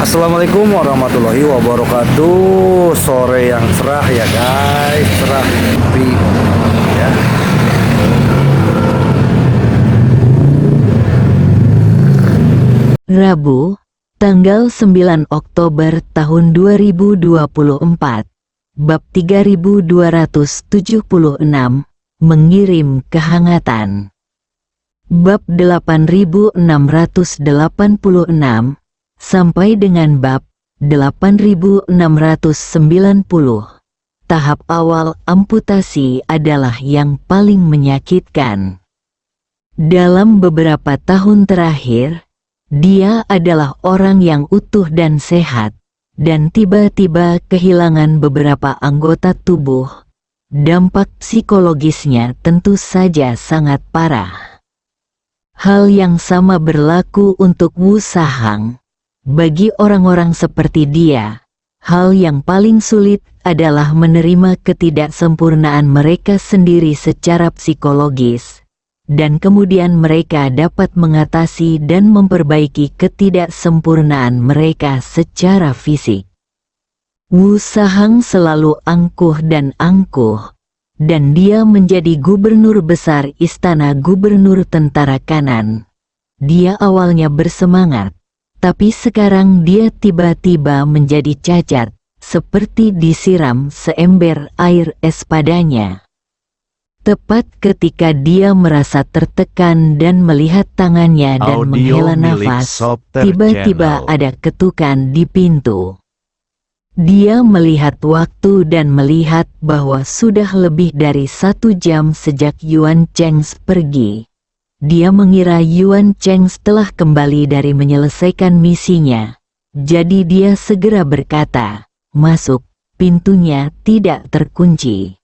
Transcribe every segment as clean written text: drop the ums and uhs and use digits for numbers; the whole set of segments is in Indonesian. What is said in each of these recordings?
Assalamualaikum warahmatullahi wabarakatuh. Sore yang cerah ya guys, cerah tapi ya. Rabu, tanggal 9 Oktober tahun 2024, bab 3276, mengirim kehangatan. Bab 8686 sampai dengan bab 8690. Tahap awal amputasi adalah yang paling menyakitkan. Dalam beberapa tahun terakhir, dia adalah orang yang utuh dan sehat, dan tiba-tiba kehilangan beberapa anggota tubuh. Dampak psikologisnya tentu saja sangat parah. Hal yang sama berlaku untuk Wu Sahang. Bagi orang-orang seperti dia, hal yang paling sulit adalah menerima ketidaksempurnaan mereka sendiri secara psikologis, dan kemudian mereka dapat mengatasi dan memperbaiki ketidaksempurnaan mereka secara fisik. Wu Sahang selalu angkuh, dan dia menjadi gubernur besar Istana Gubernur Tentara Kanan. Dia awalnya bersemangat, tapi sekarang dia tiba-tiba menjadi cacat, seperti disiram seember air es padanya. Tepat ketika dia merasa tertekan dan melihat tangannya dan menghela nafas, tiba-tiba ada ketukan di pintu. Dia melihat waktu dan melihat bahwa sudah lebih dari 1 jam sejak Yuan Cheng pergi. Dia mengira Yuan Cheng telah kembali dari menyelesaikan misinya. Jadi dia segera berkata, "Masuk." Pintunya tidak terkunci.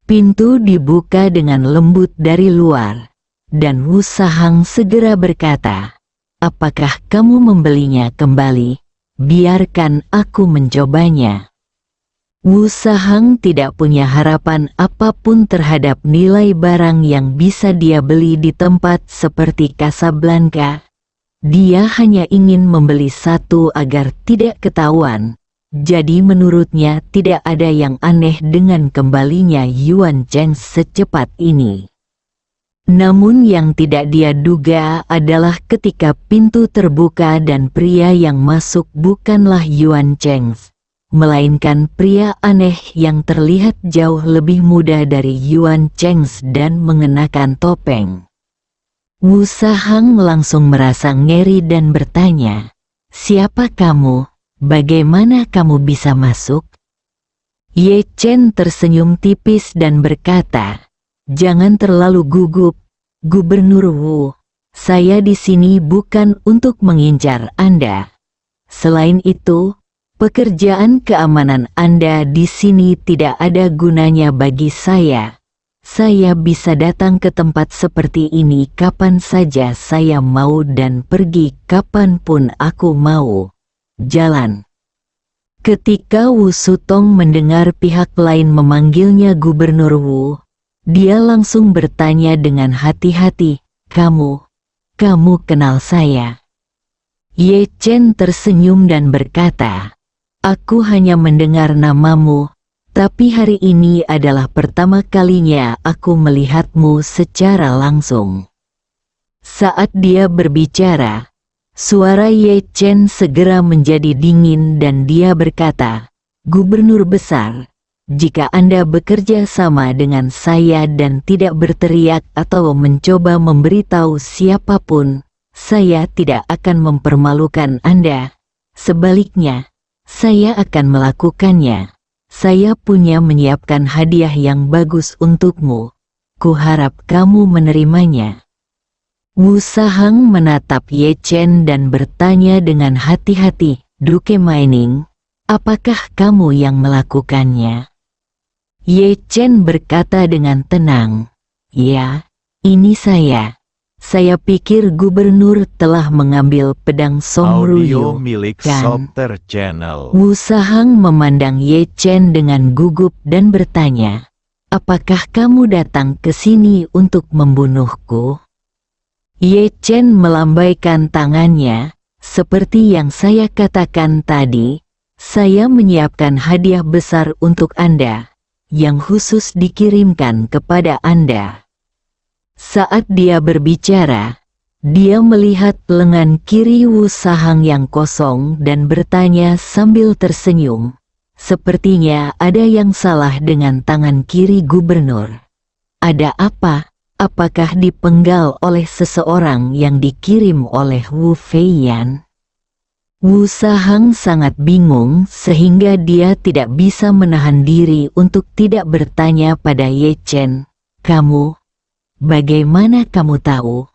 Pintu dibuka dengan lembut dari luar, dan Wu Sahang segera berkata, "Apakah kamu membelinya kembali? Biarkan aku mencobanya." Wu Sahang tidak punya harapan apapun terhadap nilai barang yang bisa dia beli di tempat seperti Casablanca. Dia hanya ingin membeli satu agar tidak ketahuan. Jadi menurutnya tidak ada yang aneh dengan kembalinya Yuan Cheng secepat ini. Namun yang tidak dia duga adalah ketika pintu terbuka dan pria yang masuk bukanlah Yuan Cheng, melainkan pria aneh yang terlihat jauh lebih muda dari Yuan Cheng dan mengenakan topeng. Wu Sahang langsung merasa ngeri dan bertanya, "Siapa kamu? Bagaimana kamu bisa masuk?" Ye Chen tersenyum tipis dan berkata, "Jangan terlalu gugup, Gubernur Wu. Saya di sini bukan untuk mengincar Anda. Selain itu, pekerjaan keamanan Anda di sini tidak ada gunanya bagi saya. Saya bisa datang ke tempat seperti ini kapan saja saya mau dan pergi kapanpun aku mau. Jalan." Ketika Wu Sutong mendengar pihak lain memanggilnya Gubernur Wu, dia langsung bertanya dengan hati-hati, Kamu kenal saya?" Ye Chen tersenyum dan berkata, "Aku hanya mendengar namamu, tapi hari ini adalah pertama kalinya aku melihatmu secara langsung." Saat dia berbicara, suara Ye Chen segera menjadi dingin dan dia berkata, "Gubernur besar, jika Anda bekerja sama dengan saya dan tidak berteriak atau mencoba memberitahu siapapun, saya tidak akan mempermalukan Anda. Sebaliknya, saya akan melakukannya. Saya punya menyiapkan hadiah yang bagus untukmu. Kuharap kamu menerimanya." Wu Sahang menatap Ye Chen dan bertanya dengan hati-hati, "Duke Mining, apakah kamu yang melakukannya?" Ye Chen berkata dengan tenang, "Ya, ini saya. Saya pikir gubernur telah mengambil pedang Song Audio Ruyu, milik kan?" Sopter Channel. Wu Sahang memandang Ye Chen dengan gugup dan bertanya, "Apakah kamu datang ke sini untuk membunuhku?" Ye Chen melambaikan tangannya, Seperti yang saya katakan tadi, saya menyiapkan hadiah besar untuk Anda, yang khusus dikirimkan kepada Anda. Saat dia berbicara, dia melihat lengan kiri Wu Sahang yang kosong dan bertanya sambil tersenyum. Sepertinya ada yang salah dengan tangan kiri gubernur. Ada apa? Apakah dipenggal oleh seseorang yang dikirim oleh Wu Feiyan? Wu Sahang sangat bingung sehingga dia tidak bisa menahan diri untuk tidak bertanya pada Ye Chen. Kamu? Bagaimana kamu tahu?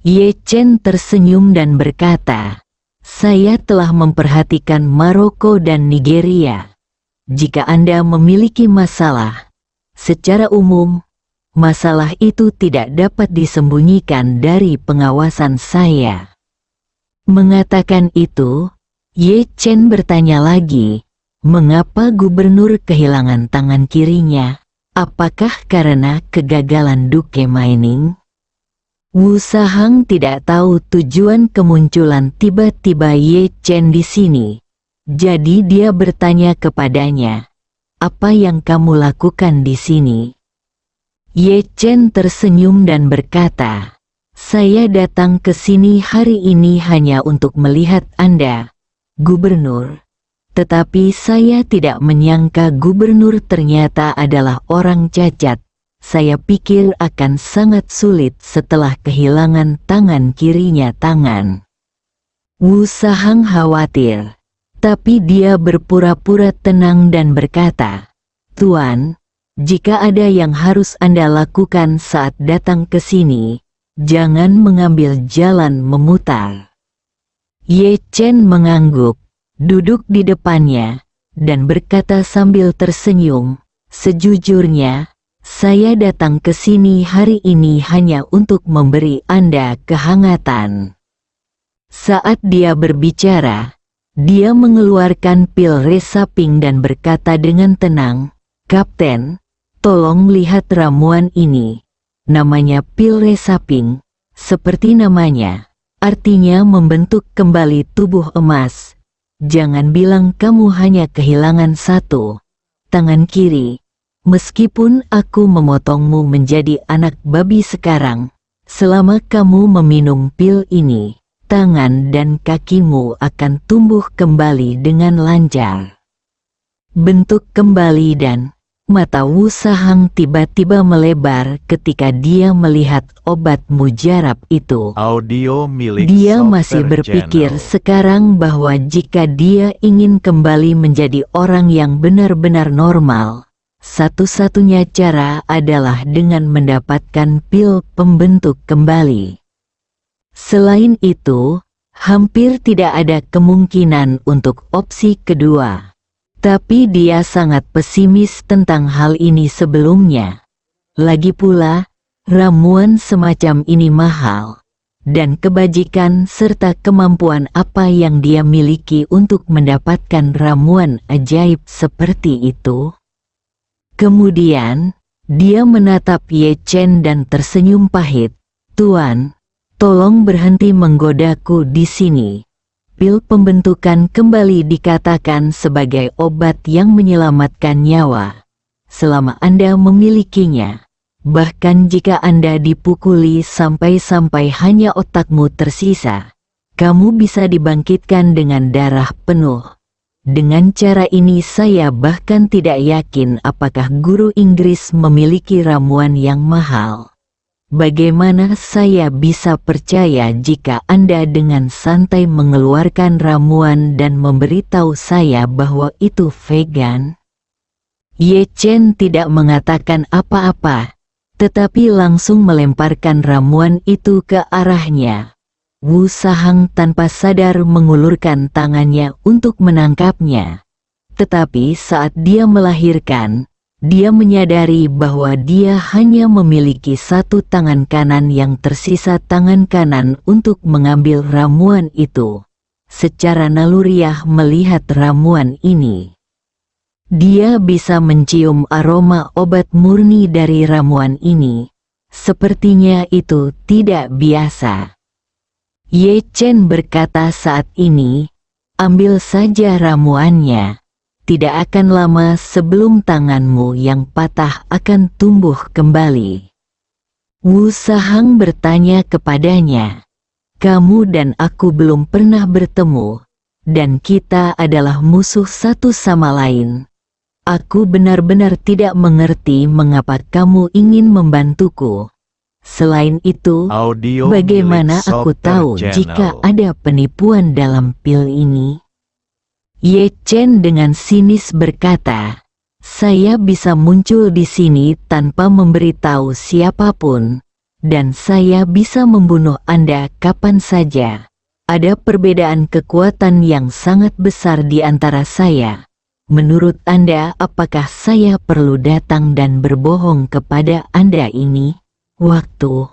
Ye Chen tersenyum dan berkata, saya telah memperhatikan Maroko dan Nigeria. Jika Anda memiliki masalah, secara umum, masalah itu tidak dapat disembunyikan dari pengawasan saya. Mengatakan itu, Ye Chen bertanya lagi, mengapa gubernur kehilangan tangan kirinya? Apakah karena kegagalan Duke Mining? Wu Sahang tidak tahu tujuan kemunculan tiba-tiba Ye Chen di sini. Jadi dia bertanya kepadanya, apa yang kamu lakukan di sini? Ye Chen tersenyum dan berkata, saya datang ke sini hari ini hanya untuk melihat Anda, Gubernur. Tetapi saya tidak menyangka Gubernur ternyata adalah orang cacat. Saya pikir akan sangat sulit setelah kehilangan tangan kirinya. Wu Sahang khawatir, tapi dia berpura-pura tenang dan berkata, Tuan, jika ada yang harus Anda lakukan saat datang ke sini, jangan mengambil jalan memutar. Ye Chen mengangguk, duduk di depannya, dan berkata sambil tersenyum, sejujurnya, saya datang ke sini hari ini hanya untuk memberi Anda kehangatan. Saat dia berbicara, dia mengeluarkan pil resaping dan berkata dengan tenang, Kapten, tolong lihat ramuan ini. Namanya pil resaping, seperti namanya, artinya membentuk kembali tubuh emas. Jangan bilang kamu hanya kehilangan satu tangan kiri. Meskipun aku memotongmu menjadi anak babi sekarang, selama kamu meminum pil ini, tangan dan kakimu akan tumbuh kembali dengan lancar. Bentuk kembali dan mata Wu Sahang tiba-tiba melebar ketika dia melihat obat mujarab itu. Audio milik Dia Software masih berpikir Channel. sekarang bahwa jika dia ingin kembali menjadi orang yang benar-benar normal, satu-satunya cara adalah dengan mendapatkan pil pembentuk kembali. Selain itu, hampir tidak ada kemungkinan untuk opsi kedua. Tapi dia sangat pesimis tentang hal ini sebelumnya. Lagi pula, ramuan semacam ini mahal, dan kebajikan serta kemampuan apa yang dia miliki untuk mendapatkan ramuan ajaib seperti itu. Kemudian, dia menatap Ye Chen dan tersenyum pahit. Tuan, tolong berhenti menggodaku di sini. Pil pembentukan kembali dikatakan sebagai obat yang menyelamatkan nyawa. Selama Anda memilikinya, bahkan jika Anda dipukuli sampai-sampai hanya otakmu tersisa, kamu bisa dibangkitkan dengan darah penuh. Dengan cara ini saya bahkan tidak yakin apakah guru Inggris memiliki ramuan yang mahal. Bagaimana saya bisa percaya jika Anda dengan santai mengeluarkan ramuan dan memberitahu saya bahwa itu vegan? Ye Chen tidak mengatakan apa-apa, tetapi langsung melemparkan ramuan itu ke arahnya. Wu Sahang tanpa sadar mengulurkan tangannya untuk menangkapnya. Tetapi saat dia melahirkan, dia menyadari bahwa dia hanya memiliki satu tangan kanan yang tersisa tangan kanan untuk mengambil ramuan itu. Secara naluriah melihat ramuan ini, dia bisa mencium aroma obat murni dari ramuan ini. Sepertinya itu tidak biasa. Ye Chen berkata saat ini, ambil saja ramuannya. Tidak akan lama sebelum tanganmu yang patah akan tumbuh kembali. Wu Sahang bertanya kepadanya, kamu dan aku belum pernah bertemu, dan kita adalah musuh satu sama lain. Aku benar-benar tidak mengerti mengapa kamu ingin membantuku. Selain itu, Audio bagaimana milik aku Software tahu Channel. jika ada penipuan dalam pil ini? Ye Chen dengan sinis berkata, saya bisa muncul di sini tanpa memberitahu siapapun, dan saya bisa membunuh Anda kapan saja. Ada perbedaan kekuatan yang sangat besar di antara saya. Menurut Anda, apakah saya perlu datang dan berbohong kepada Anda ini? Waktu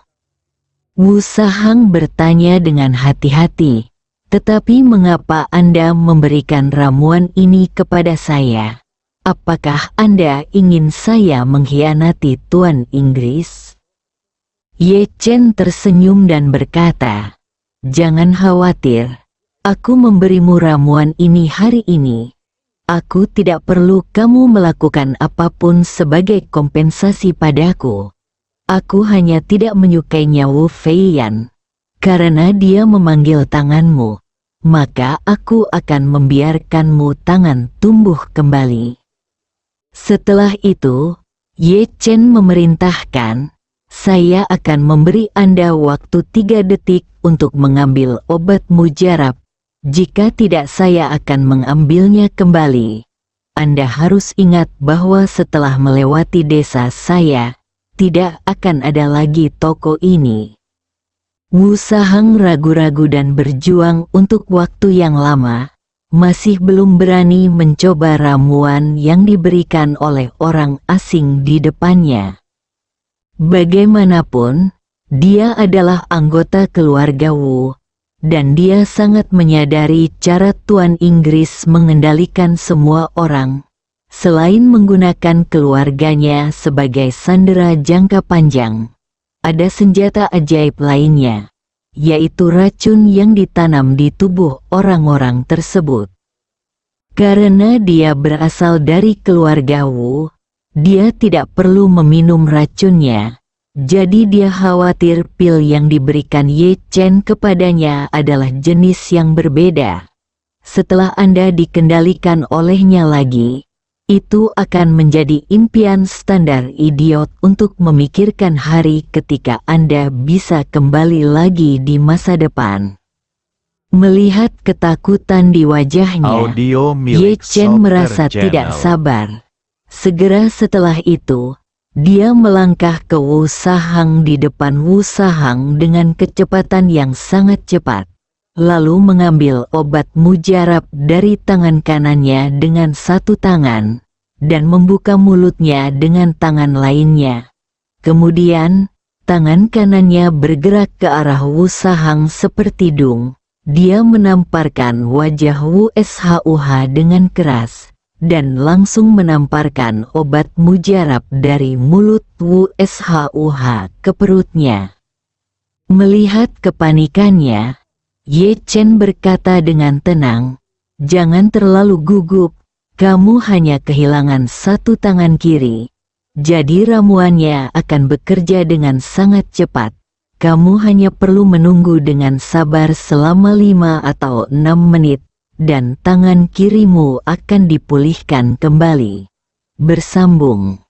Wu Sahang bertanya dengan hati-hati, tetapi mengapa Anda memberikan ramuan ini kepada saya? Apakah Anda ingin saya mengkhianati Tuan Inggris? Ye Chen tersenyum dan berkata, jangan khawatir, aku memberimu ramuan ini hari ini. Aku tidak perlu kamu melakukan apapun sebagai kompensasi padaku. Aku hanya tidak menyukainya Wu Feiyan. Karena dia memanggil tanganmu, maka aku akan membiarkanmu tangan tumbuh kembali. Setelah itu, Ye Chen memerintahkan, saya akan memberi Anda waktu 3 detik untuk mengambil obat mujarab. Jika tidak, saya akan mengambilnya kembali. Anda harus ingat bahwa setelah melewati desa saya, tidak akan ada lagi toko ini. Wu Sahang ragu-ragu dan berjuang untuk waktu yang lama, masih belum berani mencoba ramuan yang diberikan oleh orang asing di depannya. Bagaimanapun, dia adalah anggota keluarga Wu, dan dia sangat menyadari cara Tuan Inggris mengendalikan semua orang, selain menggunakan keluarganya sebagai sandera jangka panjang. Ada senjata ajaib lainnya, yaitu racun yang ditanam di tubuh orang-orang tersebut. Karena dia berasal dari keluarga Wu, dia tidak perlu meminum racunnya. Jadi dia khawatir pil yang diberikan Ye Chen kepadanya adalah jenis yang berbeda. Setelah Anda dikendalikan olehnya lagi, itu akan menjadi impian standar idiot untuk memikirkan hari ketika Anda bisa kembali lagi di masa depan. Melihat ketakutan di wajahnya, Audio Ye milik Chen Software merasa tidak Channel. sabar. Segera setelah itu, dia melangkah ke Wu Sahang di depan Wu Sahang dengan kecepatan yang sangat cepat. Lalu mengambil obat mujarab dari tangan kanannya dengan satu tangan, dan membuka mulutnya dengan tangan lainnya. Kemudian, tangan kanannya bergerak ke arah Wu Sahang seperti dung. Dia menamparkan wajah Wu Shuh dengan keras, dan langsung menamparkan obat mujarab dari mulut Wu Shuh ke perutnya. Melihat kepanikannya, Ye Chen berkata dengan tenang, jangan terlalu gugup, kamu hanya kehilangan satu tangan kiri. Jadi ramuannya akan bekerja dengan sangat cepat. Kamu hanya perlu menunggu dengan sabar selama 5 atau 6 menit, dan tangan kirimu akan dipulihkan kembali. Bersambung.